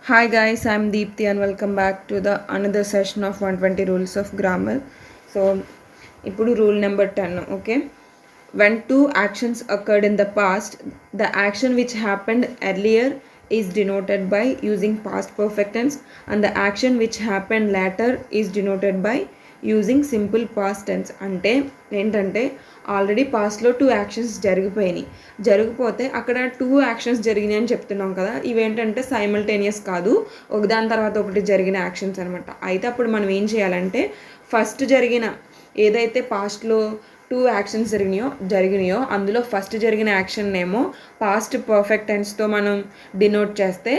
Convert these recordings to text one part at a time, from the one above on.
Hi guys, I'm Deepthi and welcome back to the another session of 120 rules of grammar. So, ఇప్పుడు rule number 10, okay? When two actions occurred in the past, the action which happened earlier is denoted by using past perfect tense and the action which happened later is denoted by using simple past tense. అంటే ఏంటంటే already పాస్ట్లో 2 actions జరిగిపోతే అక్కడ 2 actions జరిగినాయి అని చెప్తున్నాం కదా. ఇవేంటంటే simultaneous కాదు, ఒకదాని తర్వాత ఒకటి జరిగిన యాక్షన్స్ అనమాట. అయితే అప్పుడు మనం ఏం చేయాలంటే ఫస్ట్ జరిగిన ఏదైతే పాస్ట్లో 2 యాక్షన్స్ జరిగినాయో అందులో ఫస్ట్ జరిగిన యాక్షన్ ఏమో పాస్ట్ పర్ఫెక్ట్ టెన్స్తో మనం డినోట్ చేస్తే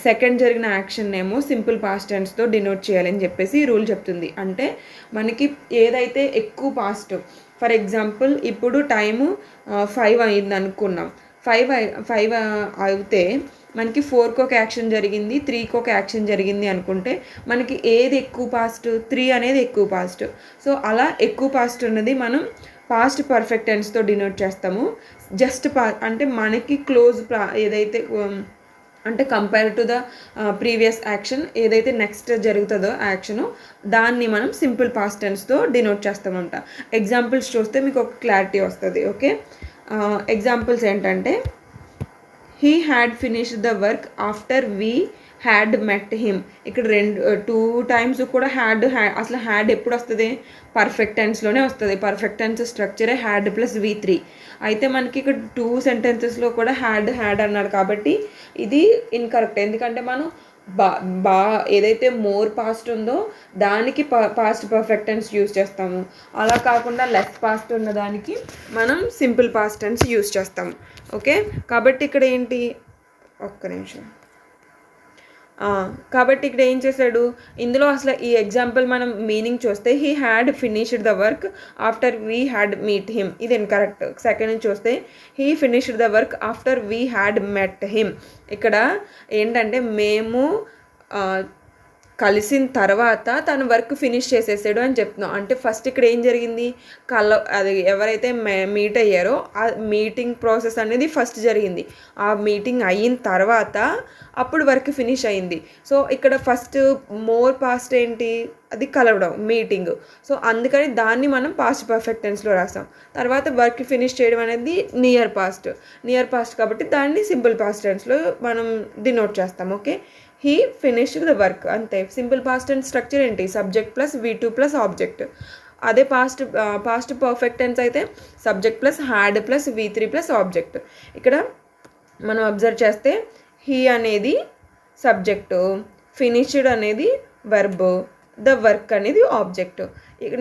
సెకండ్ జరిగిన యాక్షన్ ఏమో సింపుల్ పాస్ట్ టెన్స్తో డినోట్ చేయాలని చెప్పేసి ఈ రూల్ చెప్తుంది. అంటే మనకి ఏదైతే ఎక్కువ పాస్ట్, ఫర్ ఎగ్జాంపుల్ ఇప్పుడు టైము 5 అయింది అనుకున్నాం. 5 అయితే మనకి 4కి ఒక యాక్షన్ జరిగింది, 3కి ఒక యాక్షన్ జరిగింది అనుకుంటే మనకి ఏది ఎక్కువ పాస్ట్? 3 అనేది ఎక్కువ పాస్ట్. సో అలా ఎక్కువ పాస్ట్ ఉన్నది మనం పాస్ట్ పర్ఫెక్ట్ టెన్స్తో డినోట్ చేస్తాము. జస్ట్ అంటే మనకి క్లోజ్ ఏదైతే అంటే compare to the previous action ఏదైతే నెక్స్ట్ జరుగుతుందో యాక్షను దాన్ని మనం సింపుల్ పాస్ట్ టెన్స్తో డినోట్ చేస్తామంట. ఎగ్జాంపుల్స్ చూస్తే మీకు ఒక క్లారిటీ వస్తుంది. ఓకే, ఎగ్జాంపుల్స్ ఏంటంటే he had finished the work after we had met him. ఇక్కడ 2 టైమ్స్ కూడా హ్యాడ్ అసలు హ్యాడ్ ఎప్పుడు వస్తుంది? పర్ఫెక్ట్ టెన్స్లోనే వస్తుంది. పర్ఫెక్ట్ టెన్స్ స్ట్రక్చరే హ్యాడ్ ప్లస్ V3. అయితే మనకి ఇక్కడ 2 సెంటెన్సెస్లో కూడా హ్యాడ్ అన్నాడు కాబట్టి ఇది ఇన్కరెక్ట్. ఎందుకంటే మనం ఏదైతే మోర్ పాస్ట్ ఉందో దానికి పాస్ట్ పర్ఫెక్ట్ టెన్స్ యూజ్ చేస్తాము. అలా కాకుండా లెస్ పాస్ట్ ఉన్న దానికి మనం సింపుల్ పాస్ట్ టెన్స్ యూజ్ చేస్తాము. ఓకే, కాబట్టి ఇక్కడ ఏంటి, ఒక్క నిమిషం. కాబట్టి ఇక్కడ ఏం చేశాడు, ఇందులో అసలు ఈ ఎగ్జాంపుల్ మనం మీనింగ్ చూస్తే he had finished the work after we had meet him, ఇది ఇన్కరెక్ట్. సెకండ్ చూస్తే he finished the work after we had met him. ఇక్కడ ఏంటంటే మేము కలిసిన తర్వాత తను వర్క్ ఫినిష్ చేసేసాడు అని చెప్తున్నాం. అంటే ఫస్ట్ ఇక్కడ ఏం జరిగింది, అది ఎవరైతే మీట్ అయ్యారో ఆ మీటింగ్ ప్రాసెస్ అనేది ఫస్ట్ జరిగింది. ఆ మీటింగ్ అయిన తర్వాత అప్పుడు వర్క్ ఫినిష్ అయింది. సో ఇక్కడ ఫస్ట్ మోర్ పాస్ట్ ఏంటి, అది కలవడం, మీటింగ్. సో అందుకని దాన్ని మనం పాస్ట్ పర్ఫెక్ట్ టెన్స్లో రాస్తాం. తర్వాత వర్క్ ఫినిష్ చేయడం అనేది నియర్ పాస్ట్ కాబట్టి దాన్ని సింపుల్ పాస్ట్ టెన్స్లో మనం డినోట్ చేస్తాం. Okay, he finished the work, అంతే. సింపుల్ పాస్ట్ టెన్స్ స్ట్రక్చర్ ఏంటి, subject plus V2 plus object. అదే పాస్ట్ పర్ఫెక్ట్ టెన్స్ అయితే subject plus had plus V3 plus object. ఇక్కడ మనం అబ్జర్వ్ చేస్తే హీ అనేది సబ్జెక్టు, ఫినిష్డ్ అనేది వర్బ్, ద వర్క్ అనేది ఆబ్జెక్ట్.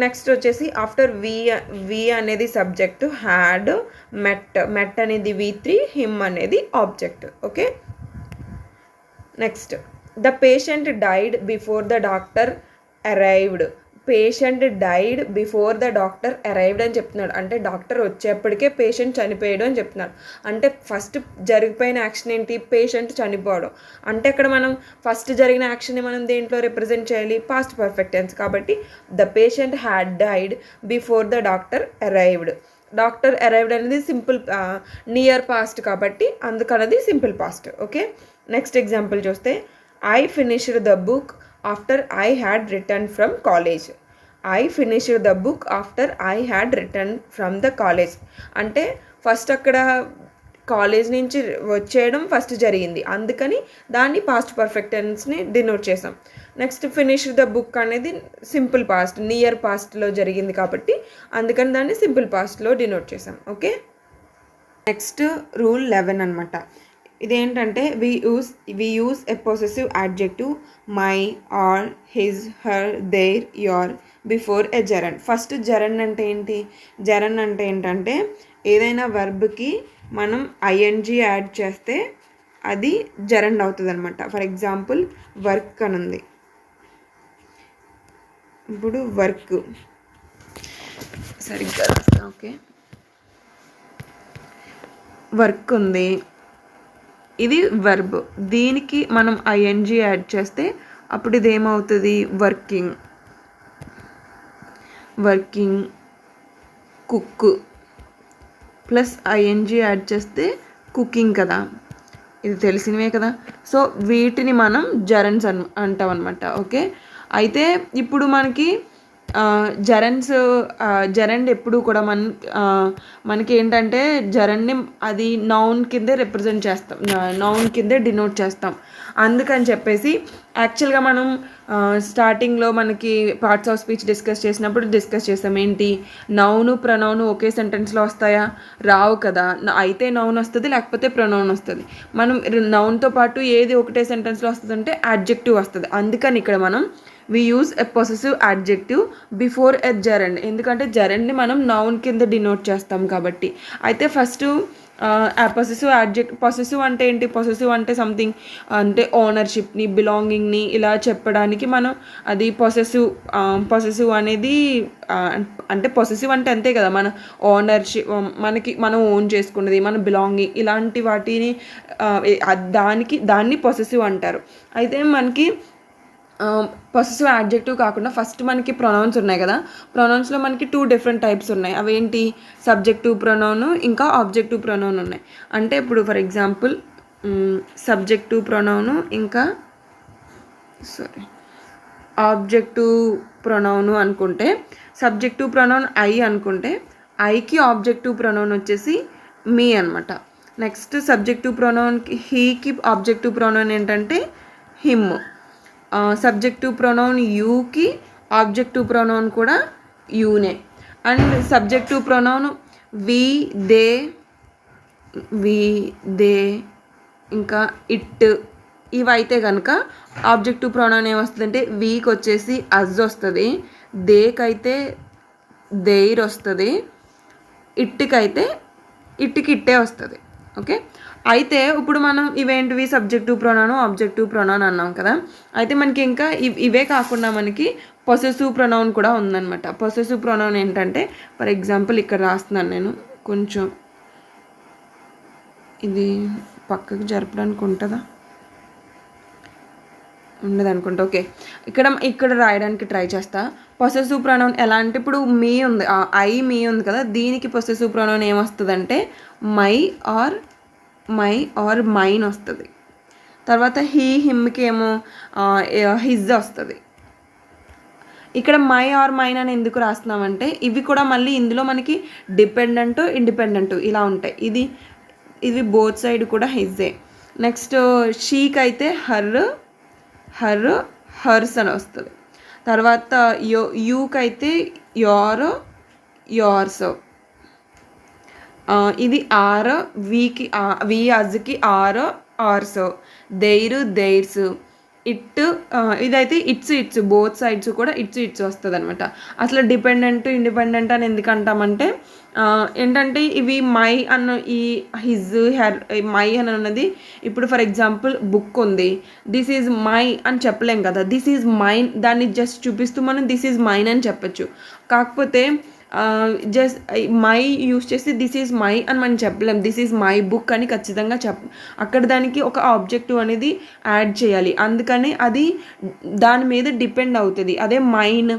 నెక్స్ట్ వచ్చేసి ఆఫ్టర్ వి అనేది సబ్జెక్టు, హ్యాడ్, మెట్ అనేది V3, హిమ్ అనేది object. Okay, next the patient died before the doctor arrived. Patient died before the doctor arrived అని చెప్తున్నాడు. అంటే డాక్టర్ వచ్చేప్పటికే పేషెంట్ చనిపోయాడు అని చెప్తున్నాడు. అంటే ఫస్ట్ జరిగిపోయిన యాక్షన్ ఏంటి, పేషెంట్ చనిపోవడం. అంటే అక్కడ మనం ఫస్ట్ జరిగిన యాక్షన్ని మనం దేంట్లో రిప్రజెంట్ చేయాలి, పాస్ట్ పర్ఫెక్ట్ టెన్స్. కాబట్టి the patient had died before the doctor arrived. Doctor arrived అనేది సింపుల్ నియర్ పాస్ట్ కాబట్టి అందుకన్నది simple past. Okay, next example చూస్తే I finished the book after I had return from college. I finished the book after I had return from the college. అంటే first అక్కడ college నుంచి వచ్చేయడం first జరిగింది, అందుకని దాన్ని పాస్ట్ పర్ఫెక్ట్ టెన్స్ని denote చేసాం. నెక్స్ట్ ఫినిష్డ్ ద బుక్ అనేది సింపుల్ పాస్ట్, నియర్ పాస్ట్లో జరిగింది కాబట్టి అందుకని దాన్ని సింపుల్ పాస్ట్లో డినోట్ చేసాం. ఓకే, నెక్స్ట్ రూల్ 11 అనమాట. ఇదేంటంటే we use a possessive adjective my, our, his, her, their, your before a gerund. First gerund అంటే ఏంటి, జరన్ అంటే ఏంటంటే ఏదైనా వర్బ్కి మనం ఐఎన్జీ యాడ్ చేస్తే అది జరన్ అవుతుంది అనమాట. ఫర్ ఎగ్జాంపుల్ వర్క్ అని ఉంది. ఇప్పుడు వర్క్ సరిగ్గా రాస్తా. ఓకే, వర్క్ ఉంది, ఇది వర్బ్, దీనికి మనం ఐఎన్జీ యాడ్ చేస్తే అప్పుడు ఇది ఏమవుతుంది, working, cook plus ING add చేస్తే కుకింగ్ కదా. ఇది తెలిసినవే కదా. సో వీటిని మనం జెరండ్స్ అంటాం అనమాట. ఓకే, అయితే ఇప్పుడు మనకి జెరండ్ ఎప్పుడు కూడా మనకి ఏంటంటే జెరండ్ని అది నౌన్ కిందే రిప్రజెంట్ చేస్తాం, నౌన్ కిందే డినోట్ చేస్తాం. అందుకని చెప్పేసి యాక్చువల్గా మనం స్టార్టింగ్లో మనకి పార్ట్స్ ఆఫ్ స్పీచ్ డిస్కస్ చేసాం ఏంటి, నౌను ప్రొనౌను ఒకే సెంటెన్స్లో వస్తాయా, రావు కదా. అయితే నౌన్ వస్తుంది, లేకపోతే ప్రొనౌన్ వస్తుంది. మనం నౌన్తో పాటు ఏది ఒకటే సెంటెన్స్లో వస్తుంది అంటే యాడ్జెక్టివ్ వస్తుంది. అందుకని ఇక్కడ మనం we use a possessive adjective before a gerund, ఎందుకంటే జెరండ్ని మనం నౌన్ కింద డినోట్ చేస్తాం కాబట్టి. అయితే ఫస్ట్ పొసెసివ్ అంటే ఏంటి, పొసెసివ్ అంటే సంథింగ్ అంటే ఓనర్షిప్ని, బిలాంగింగ్ని ఇలా చెప్పడానికి మనం అది పొసెసివ్ అనేది అంటే పొసెసివ్ అంటే అంతే కదా, మన ఓనర్షిప్, మనం ఓన్ చేసుకున్నది, మన బిలాంగింగ్, ఇలాంటి వాటిని దాన్ని పొసెసివ్ అంటారు. అయితే మనకి పొసెసివ్ యాడ్జెక్టివ్ కాకుండా ఫస్ట్ మనకి ప్రొనౌన్స్ ఉన్నాయి కదా, ప్రొనౌన్స్లో మనకి 2 డిఫరెంట్ టైప్స్ ఉన్నాయి. అవేంటి, సబ్జెక్టివ్ ప్రొనౌన్ ఇంకా ఆబ్జెక్టివ్ ప్రొనౌన్ ఉన్నాయి. అంటే ఇప్పుడు ఫర్ ఎగ్జాంపుల్ సబ్జెక్టివ్ ప్రొనౌన్ ఇంకా ఆబ్జెక్టివ్ ప్రొనౌన్ అనుకుంటే, సబ్జెక్టివ్ ప్రొనౌన్ ఐ అనుకుంటే ఐకి ఆబ్జెక్టివ్ ప్రొనౌన్ వచ్చేసి మీ అనమాట. నెక్స్ట్ సబ్జెక్టివ్ ప్రొనౌన్కి హీకి ఆబ్జెక్టివ్ ప్రొనౌన్ ఏంటంటే హిమ్. సబ్జెక్టివ్ ప్రొనౌన్ యూకి ఆబ్జెక్టివ్ ప్రొనౌన్ కూడా యూనే. And subjective pronoun we they ఇంకా ఇట్ ఇవైతే కనుక ఆబ్జెక్టివ్ ప్రొనౌన్ ఏమొస్తుందంటే వీకి వచ్చేసి అజ్ వస్తుంది, దేకైతే దేర్ వస్తుంది, ఇట్కి ఇట్టే వస్తుంది. ఓకే, అయితే ఇప్పుడు మనం ఇవేంటివి సబ్జెక్టివ్ ప్రొనౌన్ ఆబ్జెక్టివ్ ప్రొనౌన్ అన్నాం కదా. అయితే మనకి ఇంకా ఇవే కాకుండా మనకి పొసెసివ్ ప్రొనౌన్ కూడా ఉందన్నమాట. పొసెసివ్ ప్రొనౌన్ ఏంటంటే ఫర్ ఎగ్జాంపుల్ ఇక్కడ రాస్తున్నాను నేను, కొంచెం ఇది పక్కకు జరపడానికి ఉంటుందా, ఉండదు అనుకుంటా. ఓకే, ఇక్కడ రాయడానికి ట్రై చేస్తా. పొసెసివ్ ప్రొనౌన్ ఎలా అంటే ఇప్పుడు మీ ఉంది, మీ ఉంది కదా, దీనికి పొసెసివ్ ప్రొనౌన్ ఏమొస్తుందంటే మై ఆర్ మైన్ వస్తుంది. తర్వాత హిమ్కి ఏమో హిజ్ వస్తుంది. ఇక్కడ మై ఆర్ మైన్ అని ఎందుకు రాస్తున్నామంటే ఇవి కూడా మళ్ళీ ఇందులో మనకి డిపెండెంట్ ఇండిపెండెంట్ ఇలా ఉంటాయి. ఇది బోత్ సైడ్ కూడా హిజ్జే. నెక్స్ట్ షీకి అయితే హర్స్ అని వస్తుంది. తర్వాత యూకి అయితే యోర్స్. ఇది వి అజ్కి ఆర్స్, దెయిర్స్, ఇదైతే ఇట్స్ బోత్ సైడ్స్ కూడా ఇట్స్ వస్తుంది అనమాట. అసలు డిపెండెంట్ ఇండిపెండెంట్ అని ఎందుకు అంటామంటే ఏంటంటే ఇవి మై అన్న ఈ హిజ్ మై అని అన్నది ఇప్పుడు ఫర్ ఎగ్జాంపుల్ బుక్ ఉంది, దిస్ ఈజ్ మై అని చెప్పలేం కదా, దిస్ ఈజ్ మైన్, దాన్ని జస్ట్ చూపిస్తూ మనం దిస్ ఈజ్ మైన్ అని చెప్పచ్చు. కాకపోతే జస్ట్ మై యూస్ చేసి దిస్ ఈజ్ మై అని మనం చెప్పలేం, దిస్ ఈజ్ మై బుక్ అని ఖచ్చితంగా అక్కడ దానికి ఒక ఆబ్జెక్టివ్ అనేది యాడ్ చేయాలి. అందుకని అది దాని మీద డిపెండ్ అవుతుంది. అదే మైన్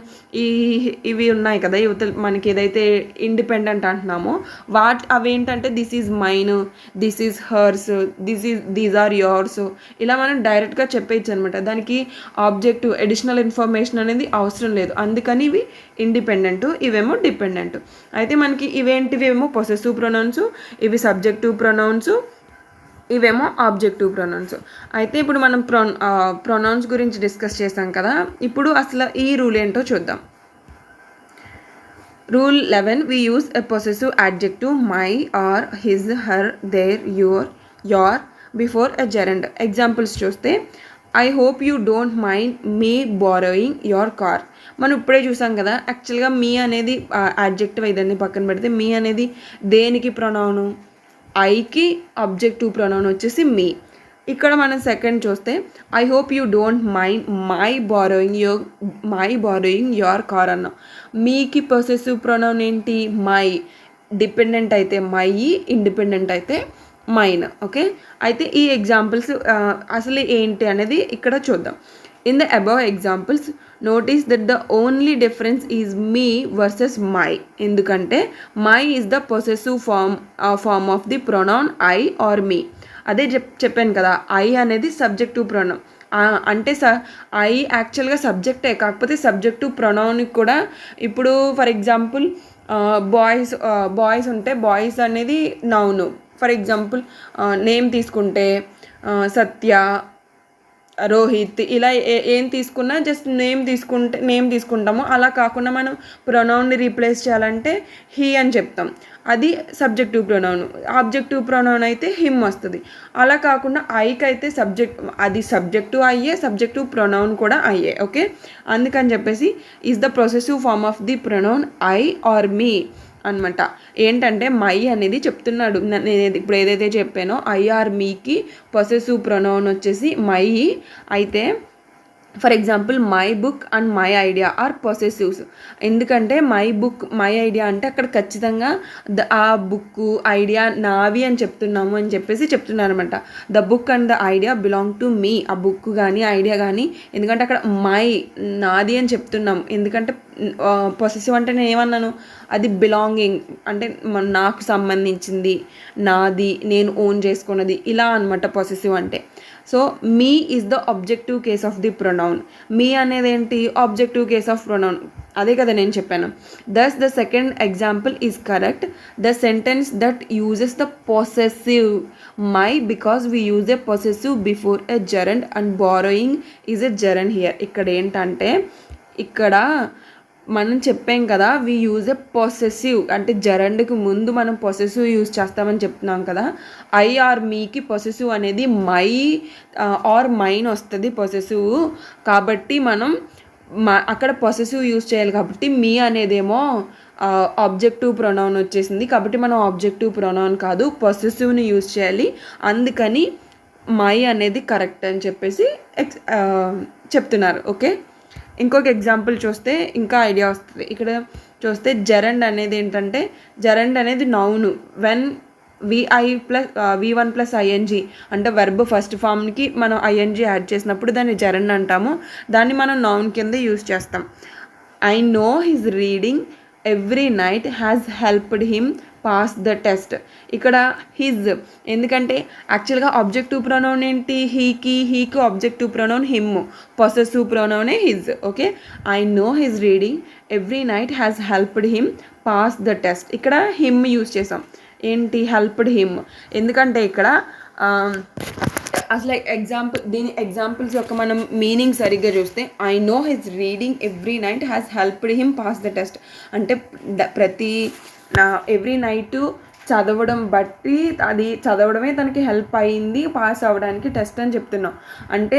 ఇవి ఉన్నాయి కదా మనకి ఏదైతే ఇండిపెండెంట్ అంటున్నామో అవేంటంటే this is mine, this is hers, these are yours, ఇలా మనం డైరెక్ట్గా చెప్పేయచ్చు అనమాట. దానికి ఆబ్జెక్టివ్ అడిషనల్ ఇన్ఫర్మేషన్ అనేది అవసరం లేదు. అందుకని ఇవి ఇండిపెండెంట్, ఇవేమో డిపెండెంట్. అయితే మనకి ఇవేమో పొసెసివ్ ప్రొనౌన్స్, ఇవి సబ్జెక్టివ్ ప్రొనౌన్స్, ఇవేమో ఆబ్జెక్టివ్ ప్రొనౌన్స్. అయితే ఇప్పుడు మనం ప్రొనౌన్స్ గురించి డిస్కస్ చేసాం కదా, ఇప్పుడు అసలు ఈ రూల్ ఏంటో చూద్దాం. Rule 11, we use a possessive adjective my or his, her, their, your before a gerund. Examples చూస్తే I hope you don't mind me borrowing your car. మనం ఇప్పుడే చూసాం కదా, యాక్చువల్గా మీ అనేది యాడ్జెక్టివ్, ఇదన్నీ పక్కన పెడితే మీ అనేది దేనికి ప్రొనౌను, ఐకి ఆబ్జెక్టివ్ ప్రొనౌన్ వచ్చేసి మీ. ఇక్కడ మనం సెకండ్ చూస్తే I hope you don't mind my borrowing your car అన్నాం. మీకి పొసెసివ్ ప్రొనౌన్ ఏంటి, మై. డిపెండెంట్ అయితే మై, ఇండిపెండెంట్ అయితే మైన్. ఓకే, అయితే ఈ ఎగ్జాంపుల్స్ అసలు ఏంటి అనేది ఇక్కడ చూద్దాం. In the above examples notice that the only difference is me versus my. ఎందుకంటే my is the possessive form of the pronoun I or me. అదే చెప్పాను కదా, ఐ అనేది సబ్జెక్టివ్ ప్రొనౌన్. అంటే ఐ యాక్చువల్గా సబ్జెక్టే, కాకపోతే సబ్జెక్టివ్ ప్రొనౌన్కి కూడా ఇప్పుడు ఫర్ ఎగ్జాంపుల్ బాయ్స్ ఉంటే బాయ్స్ అనేది నౌను. ఫర్ ఎగ్జాంపుల్ నేమ్ తీసుకుంటే సత్య, రోహిత్, ఇలా ఏం తీసుకున్నా జస్ట్ నేమ్ తీసుకుంటాము. అలా కాకుండా మనం ప్రొనౌన్ని రీప్లేస్ చేయాలంటే హీ అని చెప్తాం, అది సబ్జెక్టివ్ ప్రొనౌన్. ఆబ్జెక్టివ్ ప్రొనౌన్ అయితే హిమ్ వస్తుంది. అలా కాకుండా ఐకి అయితే అది సబ్జెక్టివ్ అయ్యే, సబ్జెక్టివ్ ప్రొనౌన్ కూడా అయ్యే. ఓకే, అందుకని చెప్పేసి is the possessive form of the pronoun I or me అనమాట. ఏంటంటే మై అనేది చెప్తున్నాడు, నేను ఇప్పుడు ఏదైతే చెప్పానో ఐ ఆర్ మీకి పొసెసివ్ ప్రొనౌన్ వచ్చేసి మై. అయితే for example my book and my idea are possessives. ఎందుకంటే మై బుక్ మై ఐడియా అంటే అక్కడ ఖచ్చితంగా ఆ బుక్ ఐడియా నావి అని చెప్తున్నారు అనమాట. The book and the idea belong to me. ఆ బుక్ కానీ ఐడియా కానీ, ఎందుకంటే అక్కడ నాది అని చెప్తున్నాం. ఎందుకంటే పొసెసివ్ అంటే నేను ఏమన్నాను, అది బిలాంగింగ్ అంటే నాకు సంబంధించింది, నాది, నేను ఓన్ చేసుకున్నది, ఇలా అనమాట పొసెసివ్ అంటే. So me is the objective case of the pronoun. Me అనేది ఏంటి, ఆబ్జెక్టివ్ కేస్ ఆఫ్ ప్రొనౌన్. అదే కదా నేను చెప్పాను. Thus the second example is correct. The sentence that uses the possessive my because we use a possessive before a gerund and borrowing is a gerund here. ఇక్కడ ఏంటంటే ఇక్కడ మనం చెప్పాం కదా, వి యూజ్ ఎ పొసెసివ్ అంటే జెరండ్కి ముందు మనం possessive use చేస్తామని చెప్తున్నాం కదా. ఐ ఆర్ మీకి పొసెసివ్ అనేది మై ఆర్ మైన్ వస్తుంది పొసెసివ్. కాబట్టి మనం అక్కడ పొసెసివ్ యూజ్ చేయాలి. కాబట్టి మీ అనేదేమో ఆబ్జెక్టివ్ ప్రొనౌన్ వచ్చేసింది. కాబట్టి మనం ఆబ్జెక్టివ్ ప్రొనౌన్ కాదు, పొసెసివ్ని యూజ్ చేయాలి. అందుకని మై అనేది కరెక్ట్ అని చెప్పేసి చెప్తున్నారు. ఓకే, ఇంకొక ఎగ్జాంపుల్ చూస్తే ఇంకా ఐడియా వస్తుంది. ఇక్కడ చూస్తే జెరండ్ అనేది ఏంటంటే, జెరండ్ అనేది నౌను. వెన్ V1 + ing అంటే వెర్బ్ ఫస్ట్ ఫామ్కి మనం ing యాడ్ చేసినప్పుడు దాన్ని జెరండ్ అంటాము. దాన్ని మనం నౌన్ కింద యూజ్ చేస్తాం. I know his reading every night has helped him pass the test. ఇక్కడ హిజ్, ఎందుకంటే యాక్చువల్గా ఆబ్జెక్టివ్ ప్రొనౌన్ ఏంటి, హీకి ఆబ్జెక్టివ్ ప్రొనౌన్ హిమ్, పొసెసివ్ ప్రొనౌనే his. Okay, I know his reading every night has helped him pass the test. ఇక్కడ him use చేసాం. ఏంటి, helped him. ఎందుకంటే ఇక్కడ అసలు దీని ఎగ్జాంపుల్స్ యొక్క మనం మీనింగ్ సరిగ్గా చూస్తే, I know his reading every night has helped him pass the test అంటే ఎవ్రీ నైట్ చదవడం బట్టి అది చదవడమే తనకి హెల్ప్ అయింది పాస్ అవ్వడానికి టెస్ట్ అని చెప్తున్నాం. అంటే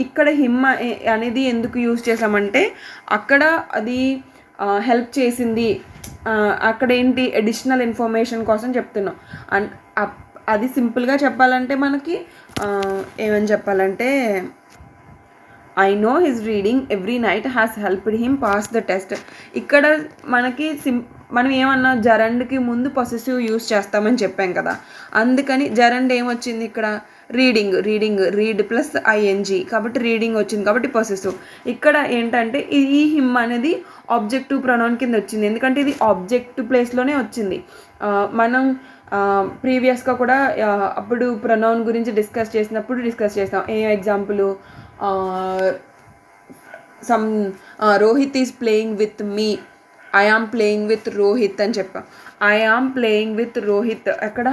ఇక్కడ హిమ్ అనేది ఎందుకు యూజ్ చేసామంటే అక్కడ అది హెల్ప్ చేసింది, అక్కడ ఏంటి అడిషనల్ ఇన్ఫర్మేషన్ కోసం చెప్తున్నాం. అండ్ అది సింపుల్గా చెప్పాలంటే మనకి ఏమని చెప్పాలంటే, I know his reading every night has helped him pass the test. ఇక్కడ మనకి మనం ఏమన్నా జెరండ్కి ముందు పొసెసివ్ యూజ్ చేస్తామని చెప్పాం కదా, అందుకని జెరండ్ ఏమొచ్చింది ఇక్కడ, రీడ్ + ing, కాబట్టి రీడింగ్ వచ్చింది కాబట్టి పొసెసివ్. ఇక్కడ ఏంటంటే ఈ హిమ్ అనేది ఆబ్జెక్టివ్ ప్రొనౌన్ కింద వచ్చింది, ఎందుకంటే ఇది ఆబ్జెక్టివ్ ప్లేస్లోనే వచ్చింది. మనం ప్రీవియస్గా కూడా అప్పుడు ప్రొనౌన్ గురించి డిస్కస్ చేస్తాం. A example, Rohit is playing with me, I am playing with Rohit అని చెప్పాం. I am playing with Rohit, ఎక్కడ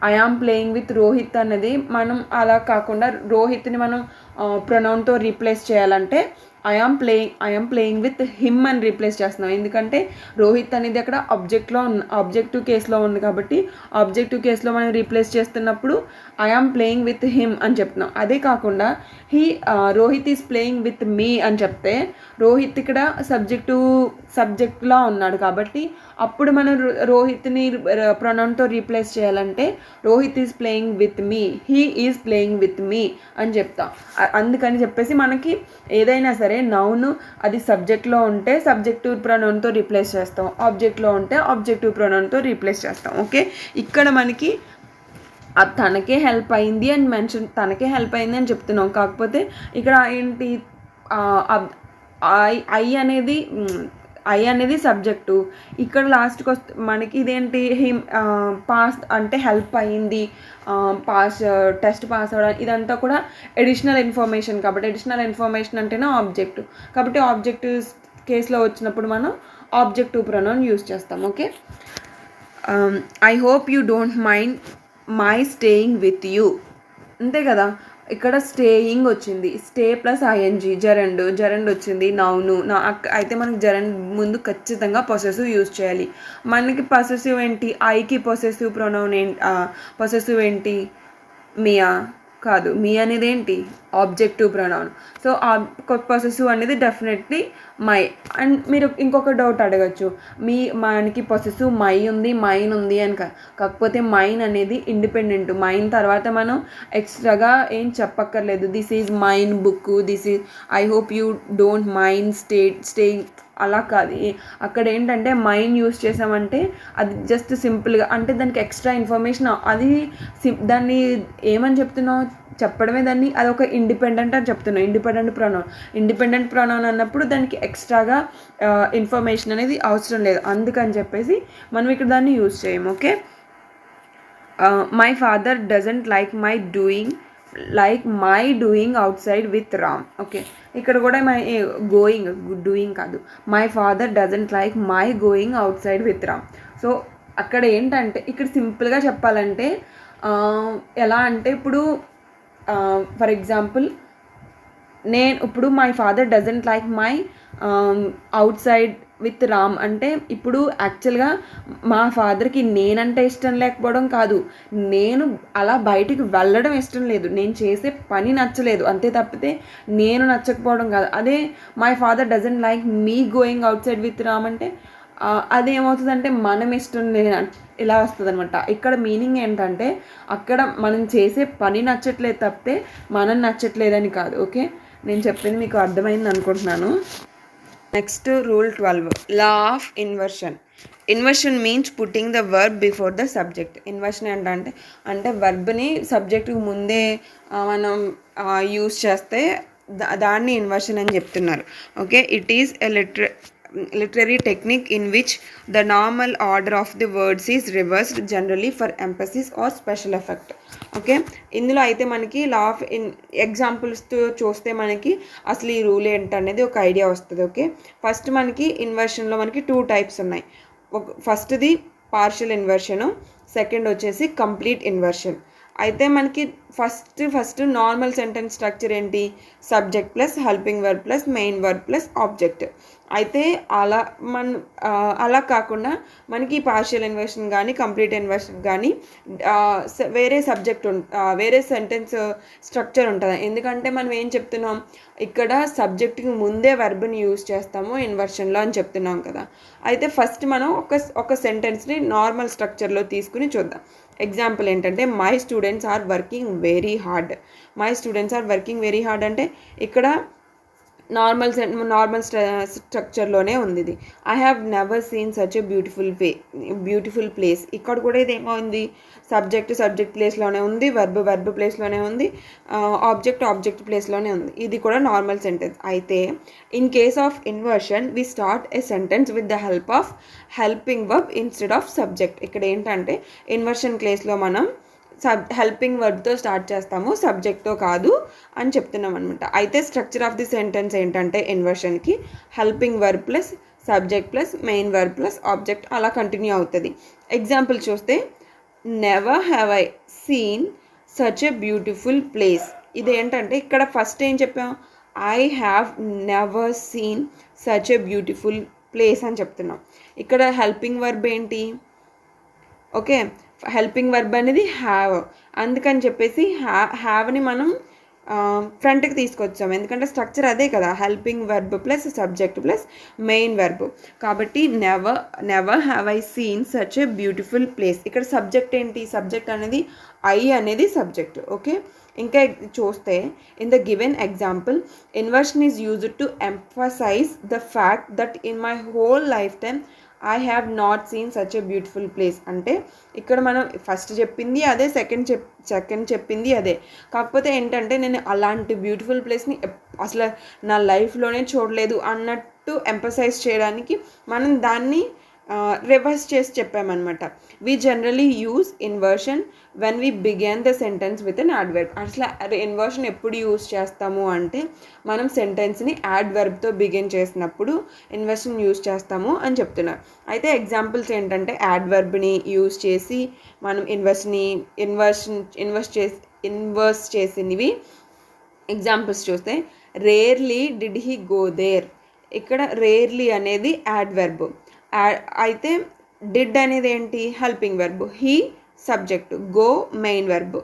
I am playing with Rohit అనేది మనం అలా కాకుండా రోహిత్ని మనం ప్రొనౌన్తో రీప్లేస్ చేయాలంటే I am playing with him అని రీప్లేస్ చేస్తున్నాం. ఎందుకంటే రోహిత్ అనేది అక్కడ ఆబ్జెక్టివ్ కేసులో ఉంది కాబట్టి ఆబ్జెక్టివ్ కేసులో మనం రీప్లేస్ చేస్తున్నప్పుడు I am playing with him అని చెప్తున్నాం. అదే కాకుండా Rohit is playing with me అని చెప్తే రోహిత్ ఇక్కడ సబ్జెక్టులా ఉన్నాడు కాబట్టి అప్పుడు మనం రోహిత్ని ప్రొనౌన్తో రీప్లేస్ చేయాలంటే Rohit is playing with me, he is playing with me అని చెప్తాం. అందుకని చెప్పేసి మనకి ఏదైనా సరే నౌన్ అది సబ్జెక్ట్లో ఉంటే సబ్జెక్టివ్ ప్రొనౌన్తో రీప్లేస్ చేస్తాం, ఆబ్జెక్ట్లో ఉంటే ఆబ్జెక్టివ్ ప్రొనౌన్తో రీప్లేస్ చేస్తాం. ఓకే, ఇక్కడ మనకి తనకే హెల్ప్ అయింది అని చెప్తున్నాం. కాకపోతే ఇక్కడ ఏంటి, ఐ అనేది ఐ అనేది సబ్జెక్టు. ఇక్కడ లాస్ట్కి వస్తే మనకి ఇదేంటి పాస్ అంటే హెల్ప్ అయ్యింది, టెస్ట్ పాస్ అవ్వడం, ఇదంతా కూడా ఎడిషనల్ ఇన్ఫర్మేషన్. కాబట్టి ఎడిషనల్ ఇన్ఫర్మేషన్ అంటేనే ఆబ్జెక్ట్. కాబట్టి ఆబ్జెక్టివ్ కేసులో వచ్చినప్పుడు మనం ఆబ్జెక్టివ్ ప్రొనౌన్ యూస్ చేస్తాం. Okay, I hope you don't mind my staying with you, అంతే కదా. ఇక్కడ స్టేయింగ్ వచ్చింది, స్టే ప్లస్ ఐఎన్జీ, జరండ్ వచ్చింది, నౌను అయితే మనకి జరండ్ ముందు ఖచ్చితంగా పొసెసివ్ యూజ్ చేయాలి. మనకి పొసెసివ్ ఏంటి, ఐకి పొసెసివ్ ప్రొనౌన్ పొసెసివ్ ఏంటి, మియా కాదు, మీ అనేది ఏంటి ఆబ్జెక్టివ్ ప్రొనౌన్. సో పొసెసివ్ అనేది డెఫినెట్లీ మై. అండ్ మీరు ఇంకొక డౌట్ అడగచ్చు, మనకి పొసెసివ్ మై ఉంది, మైన్ ఉంది అని. కాకపోతే మైన్ అనేది ఇండిపెండెంట్. మైన్ తర్వాత మనం ఎక్స్ట్రాగా ఏం చెప్పక్కర్లేదు. This is mine book, this is I hope you don't mind staying, అలా కాదు. అక్కడ ఏంటంటే మైన్ యూస్ చేసామంటే అది జస్ట్ సింపుల్గా, అంటే దానికి ఎక్స్ట్రా ఇన్ఫర్మేషన్, అది దాన్ని ఏమని చెప్తున్నావు చెప్పడమే, దాన్ని అది ఒక ఇండిపెండెంట్ అని చెప్తున్నాం. ఇండిపెండెంట్ ప్రొనౌన్ అన్నప్పుడు దానికి ఎక్స్ట్రాగా ఇన్ఫర్మేషన్ అనేది అవసరం లేదు. అందుకని చెప్పేసి మనం ఇక్కడ దాన్ని యూజ్ చేయము. Okay, my father doesn't like my doing out side with Ram. Okay, ఇక్కడ కూడా డూయింగ్ కాదు, my father doesn't like my going out side with Ram. So అక్కడ ఏంటంటే ఇక్కడ సింపుల్గా చెప్పాలంటే ఎలా అంటే, ఇప్పుడు ఫర్ ఎగ్జాంపుల్ ఇప్పుడు my father doesn't like my out side with Ram అంటే, ఇప్పుడు యాక్చువల్గా మా ఫాదర్కి నేనంటే ఇష్టం లేకపోవడం కాదు, నేను అలా బయటికి వెళ్ళడం ఇష్టం లేదు, నేను చేసే పని నచ్చలేదు, అంతే తప్పితే నేను నచ్చకపోవడం కాదు. అదే my father doesn't like me going out side with Ram అంటే అదేమవుతుందంటే మనం ఇష్టం లేదు, ఇలా వస్తుంది అనమాట. ఇక్కడ మీనింగ్ ఏంటంటే అక్కడ మనం చేసే పని నచ్చట్లేదు తప్పితే మనం నచ్చట్లేదని కాదు. ఓకే, నేను చెప్పింది మీకు అర్థమైంది అనుకుంటున్నాను. Next rule 12, law of inversion. Inversion means putting the verb before the subject. Inversion అంటే వర్బ్ని సబ్జెక్ట్కి ముందే మనం యూస్ చేస్తే దాన్ని ఇన్వర్షన్ అని చెప్తున్నారు. Okay, it is a literary technique in which the normal order of the words is reversed, generally for emphasis or special effect. Okay, ఇందులో అయితే మనకి లా ఆఫ్ ఎగ్జాంపుల్స్తో చూస్తే మనకి అసలు ఈ రూల్ ఏంటనేది ఒక ఐడియా వస్తుంది. ఓకే, ఫస్ట్ మనకి ఇన్వర్షన్లో మనకి 2 టైప్స్ ఉన్నాయి. ఫస్ట్ది పార్షియల్ ఇన్వర్షను, సెకండ్ వచ్చేసి కంప్లీట్ ఇన్వర్షన్. అయితే మనకి ఫస్ట్ నార్మల్ సెంటెన్స్ స్ట్రక్చర్ ఏంటి, subject plus helping verb plus main verb plus object. అయితే అలా కాకుండా మనకి పార్షియల్ ఇన్వర్షన్ కానీ కంప్లీట్ ఇన్వర్షన్ కానీ వేరే వేరే సెంటెన్స్ స్ట్రక్చర్ ఉంటుంది. ఎందుకంటే మనం ఏం చెప్తున్నాం, ఇక్కడ సబ్జెక్ట్కి ముందే వర్బ్ని యూజ్ చేస్తాము ఇన్వర్షన్లో అని చెప్తున్నాం కదా. అయితే ఫస్ట్ మనం ఒక సెంటెన్స్ని నార్మల్ స్ట్రక్చర్లో తీసుకుని చూద్దాం. ఎగ్జాంపుల్ ఏంటంటే my students are working very hard. అంటే ఇక్కడ నార్మల్ స్ట్రక్చర్లోనే ఉంది ఇది. I have never seen such a beautiful place. ఇక్కడ కూడా ఇది ఏమో సబ్జెక్ట్ ప్లేస్లోనే ఉంది, వర్బ్ ప్లేస్లోనే ఉంది, ఆబ్జెక్ట్ ప్లేస్లోనే ఉంది. ఇది కూడా నార్మల్ సెంటెన్స్. అయితే in case of inversion we start a sentence with the help of helping verb instead of subject. ఇక్కడ ఏంటంటే ఇన్వర్షన్ కేసులో మనం హెల్పింగ్ వర్బ్తో స్టార్ట్ చేస్తాము, సబ్జెక్ట్తో కాదు అని చెప్తున్నాం అనమాట. అయితే స్ట్రక్చర్ ఆఫ్ ది సెంటెన్స్ ఏంటంటే ఇన్వర్షన్కి helping verb plus subject plus main verb plus object అలా కంటిన్యూ అవుతుంది. ఎగ్జాంపుల్ చూస్తే never have I seen such a beautiful place. ఇదేంటంటే ఇక్కడ ఫస్ట్ ఏం చెప్పాం, I have never seen such a beautiful place అని చెప్తున్నాం. ఇక్కడ హెల్పింగ్ వర్బ్ ఏంటి, ఓకే, హెల్పింగ్ వర్బ్ అనేది హ్యావ్. అందుకని చెప్పేసి హ్యావ్ని మనం ఫ్రంట్కి తీసుకొచ్చాము, ఎందుకంటే స్ట్రక్చర్ అదే కదా, helping verb plus subject plus main verb. కాబట్టి never have I seen such a beautiful place. ఇక్కడ సబ్జెక్ట్ ఏంటి, సబ్జెక్ట్ అనేది ఐ అనేది సబ్జెక్ట్. ఓకే, ఇంకా చూస్తే in the given example inversion is used to emphasize the fact that in my whole life time I have not seen such a beautiful place. అంటే ఇక్కడ మనం first చెప్పింది అదే, సెకండ్ చెప్పింది అదే. కాకపోతే ఏంటంటే నేను అలాంటి బ్యూటిఫుల్ ప్లేస్ని అసలు నా లైఫ్లోనే చూడలేదు టు ఎంపసైజ్ చేయడానికి మనం దాన్ని రివర్స్ చేసి చెప్పామన్నమాట. We generally use inversion when we began the sentence with an adverb. అసలు ఇన్వర్షన్ ఎప్పుడు యూజ్ చేస్తాము అంటే మనం సెంటెన్స్ని యాడ్వర్బ్తో బిగిన్ చేసినప్పుడు ఇన్వర్షన్ యూజ్ చేస్తాము అని చెప్తున్నారు. అయితే ఎగ్జాంపుల్స్ ఏంటంటే యాడ్వర్బ్ని యూజ్ చేసి మనం ఇన్వర్స్ చేసినవి ఎగ్జాంపుల్స్ చూస్తే rarely did he go there. ఇక్కడ రేర్లీ అనేది యాడ్వర్బ్. అయితే డిడ్ అనేది ఏంటి helping verb, he subject, go main verb,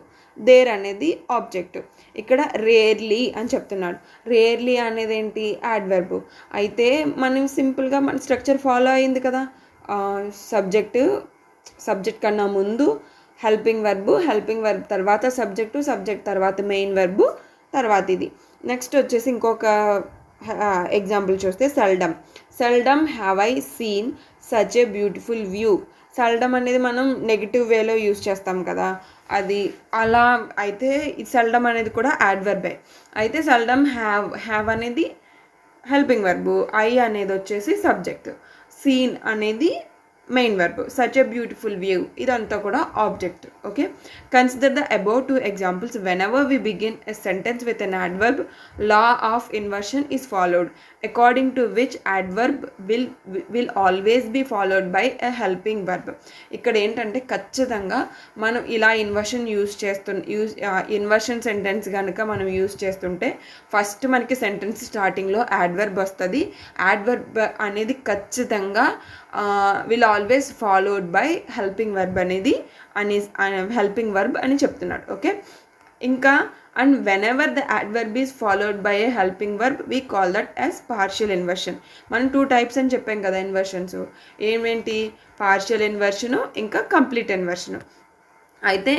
there అనేది ఆబ్జెక్ట్. ఇక్కడ రేర్లీ అని చెప్తున్నాడు. రేర్లీ అనేది ఏంటి యాడ్వర్బ్. అయితే మనం సింపుల్గా మన స్ట్రక్చర్ ఫాలో అయింది కదా, సబ్జెక్ట్ కన్నా ముందు హెల్పింగ్ వెర్బ్ తర్వాత సబ్జెక్ట్ తర్వాత మెయిన్ వెర్బ్ తర్వాత ఇది. నెక్స్ట్ వచ్చేసి ఇంకొక ఎగ్జాంపుల్ చూస్తే seldom have I seen such a beautiful view. Seldom అనేది మనం నెగిటివ్ వేలో యూజ్ చేస్తాం కదా, అది అలా. అయితే ఈ సెల్డమ్ అనేది కూడా యాడ్వర్బే. అయితే సెల్డమ్ హ్యావ్ అనేది హెల్పింగ్ వెర్బ్, ఐ అనేది వచ్చేసి సబ్జెక్ట్, సీన్ అనేది main verb, such a beautiful view ఇదంతా కూడా object. Okay, consider the above two examples. Whenever we begin a sentence with an adverb, law of inversion is followed, according to which adverb will always be followed by a helping verb. ఇక్కడ ఏంటంటే ఖచ్చితంగా మనం ఇలా inversion sentence కనుక మనం use చేస్తుంటే first మనకి sentence స్టార్టింగ్లో యాడ్వర్బ్ వస్తుంది. యాడ్వర్బ్ అనేది ఖచ్చితంగా will always followed by helping verb అని చెప్తున్నాడు. ఓకే, ఇంకా and when ever the adverb is followed by A helping verb we call that as partial inversion. మనం 2 టైప్స్ అని చెప్పాం కదా ఇన్వర్షన్స్. ఏమేంటి? పార్షియల్ ఇన్వర్షను, ఇంకా కంప్లీట్ ఇన్వర్షను. అయితే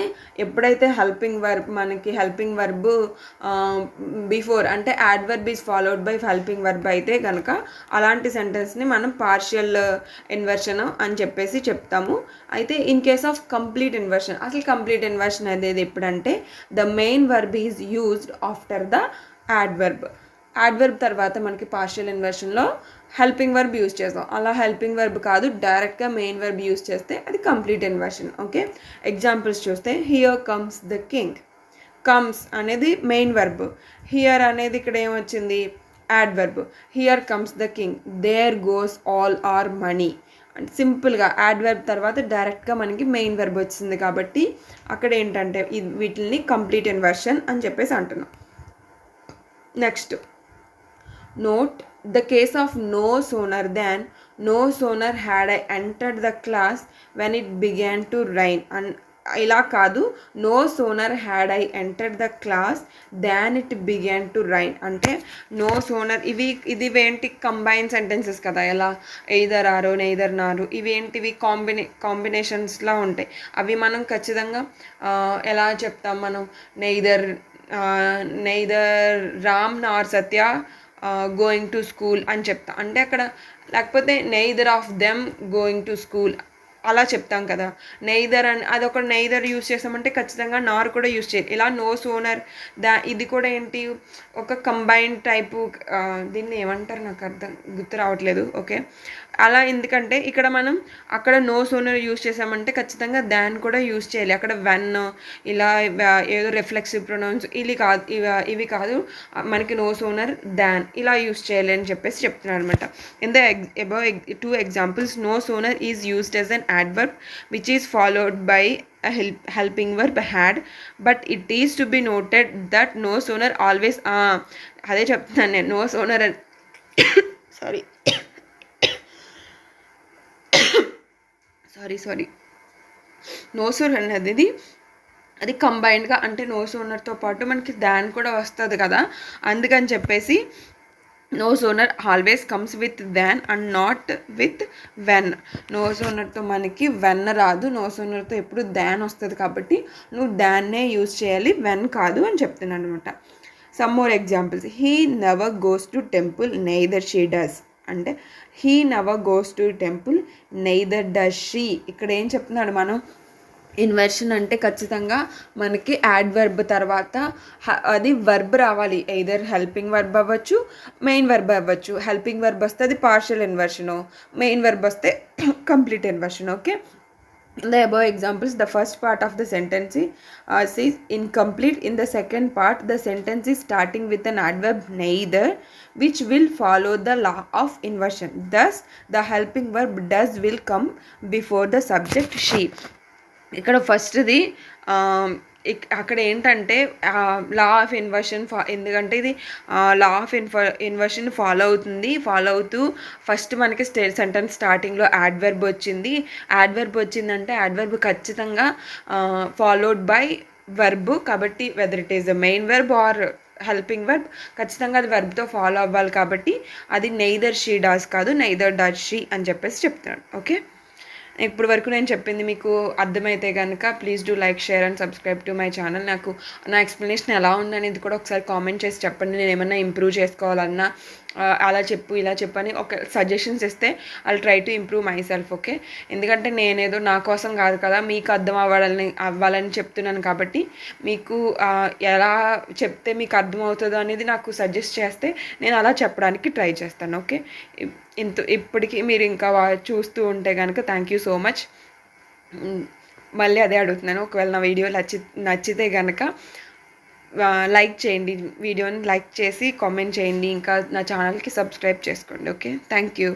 ఎప్పుడైతే మనకి హెల్పింగ్ వర్బ్ బిఫోర్ అంటే adverb is followed by helping verb అయితే కనుక అలాంటి సెంటెన్స్ని మనం పార్షియల్ ఇన్వర్షన్ అని చెప్పేసి చెప్తాము. అయితే in case of complete inversion, అసలు కంప్లీట్ ఇన్వర్షన్ అనేది ఎప్పుడంటే the main verb is used after the adverb. Adverb తర్వాత మనకి పార్షియల్ ఇన్వర్షన్లో హెల్పింగ్ వర్బ్ యూజ్ చేస్తాం. అలా హెల్పింగ్ వర్బ్ కాదు, డైరెక్ట్గా మెయిన్ వర్బ్ యూజ్ చేస్తే అది కంప్లీట్ ఇన్వర్షన్. ఓకే, ఎగ్జాంపుల్స్ చూస్తే here comes the king. Comes అనేది మెయిన్ వర్బ్, హియర్ అనేది ఇక్కడ ఏమొచ్చింది adverb. Here comes the king, there goes all our money. And సింపుల్గా యాడ్వర్బ్ తర్వాత డైరెక్ట్గా మనకి మెయిన్ వర్బ్ వచ్చింది కాబట్టి అక్కడ ఏంటంటే వీటిని కంప్లీట్ ఇన్వర్షన్ అని చెప్పేసి అంటున్నాం. Next note the case of no sooner had I entered the class when it began to rain. And ఇలా కాదు, no sooner had I entered the class than it began to rain. అంటే no sooner ఇది ఏంటి combine sentences కదా, ఎలా either ఆరో neither నారు ఇవేంటివి కాంబినేషన్స్లా ఉంటాయి. అవి మనం ఖచ్చితంగా ఎలా చెప్తాం, మనం neither Ram Nar Satya going to school అని చెప్తా. అంటే అక్కడ లేకపోతే neither of them going to school అలా చెప్తాం కదా. నెయిదర్ అని అదొక నెయిదర్ యూజ్ చేసామంటే ఖచ్చితంగా నార్ కూడా యూజ్ చేయాలి. ఇలా నో సోనర్ ఇది కూడా ఏంటి ఒక కంబైన్డ్ టైపు, దీన్ని ఏమంటారు నాకు గుర్తు రావట్లేదు. ఓకే, అలా ఎందుకంటే ఇక్కడ మనం అక్కడ నో సోనర్ యూజ్ చేసామంటే ఖచ్చితంగా దాన్ కూడా యూజ్ చేయాలి. అక్కడ వెన్ ఇలా ఏదో రిఫ్లెక్సివ్ ప్రొనౌన్స్ ఇవి కాదు, మనకి నో సోనర్ దాన్ ఇలా యూజ్ చేయాలి అని చెప్పేసి చెప్తున్నాను అనమాట. In the above 2 examples no sooner is used as an adverb which is followed by a helping verb had, but it is to be noted that no sooner always అదే చెప్తాను నేను no sooner sorry no sooner అనేది అది కంబైన్డ్గా అంటే no సోనర్తో పాటు మనకి దాన్ కూడా వస్తుంది కదా, అందుకని చెప్పేసి no sooner always comes with than and not with when. No సోనర్తో మనకి వెన్ రాదు, నో సోనర్తో ఎప్పుడు దాన్ వస్తుంది కాబట్టి నువ్వు దాన్నే యూజ్ చేయాలి, వెన్ కాదు అని చెప్తున్నాను అనమాట. Some more examples. He never goes to temple neither she does. అంటే he never goes to temple neither does she. ఇక్కడ ఏం చెప్తున్నాడు, మనం ఇన్వర్షన్ అంటే ఖచ్చితంగా మనకి యాడ్వర్బ్ తర్వాత అది వర్బ్ రావాలి. ఎయిదర్ హెల్పింగ్ వర్బ్ అవ్వచ్చు, మెయిన్ వర్బ్ అవ్వచ్చు. హెల్పింగ్ వర్బ్ వస్తే అది పార్షియల్ ఇన్వర్షను, మెయిన్ వర్బ్ వస్తే complete inversion. Okay, in the above examples, the first part of the sentence is incomplete. In the second part, the sentence is starting with an adverb neither, which will follow the law of inversion. Thus the helping verb does will come before the subject she. ఇక్కడ ఫస్ట్ది అక్కడ ఏంటంటే లా of inversion ఎందుకంటే ఇది law of inversion follow అవుతూ first మనకి sentence స్టార్టింగ్లో adverb వచ్చింది. యాడ్వర్బ్ వచ్చిందంటే యాడ్వర్బ్ ఖచ్చితంగా ఫాలోడ్ బై వర్బ్. కాబట్టి whether it is main verb or helping verb, ఖచ్చితంగా అది వర్బ్తో ఫాలో అవ్వాలి. కాబట్టి అది నెయిదర్ షీ డాస్ కాదు, నెయిదర్ డస్ షీ అని చెప్పేసి చెప్తున్నాడు. ఓకే, ఇప్పుడు వరకు నేను చెప్పింది మీకు అర్థమైతే కనుక please do like, share and subscribe to my channel. నాకు నా ఎక్స్ప్లెనేషన్ ఎలా ఉందనేది కూడా ఒకసారి కామెంట్ చేసి చెప్పండి. నేను ఏమన్నా ఇంప్రూవ్ చేసుకోవాలన్నా అలా చెప్పు ఇలా చెప్పు అని ఒక సజెషన్స్ ఇస్తే I try to improve my self. Okay, ఎందుకంటే నేనేదో నా కోసం కాదు కదా, మీకు అర్థం అవ్వాలని చెప్తున్నాను. కాబట్టి మీకు ఎలా చెప్తే మీకు అర్థమవుతుందో అనేది నాకు సజెస్ట్ చేస్తే నేను అలా చెప్పడానికి ట్రై చేస్తాను. ఓకే, ఇప్పటికీ మీరు ఇంకా చూస్తూ ఉంటే కనుక థ్యాంక్ యూ సో మచ్. మళ్ళీ అదే అడుగుతున్నాను, ఒకవేళ నా వీడియో నచ్చితే కనుక లైక్ చేయండి, వీడియోని లైక్ చేసి కామెంట్ చేయండి, ఇంకా నా ఛానల్కి సబ్స్క్రైబ్ చేసుకోండి. Okay, thank you.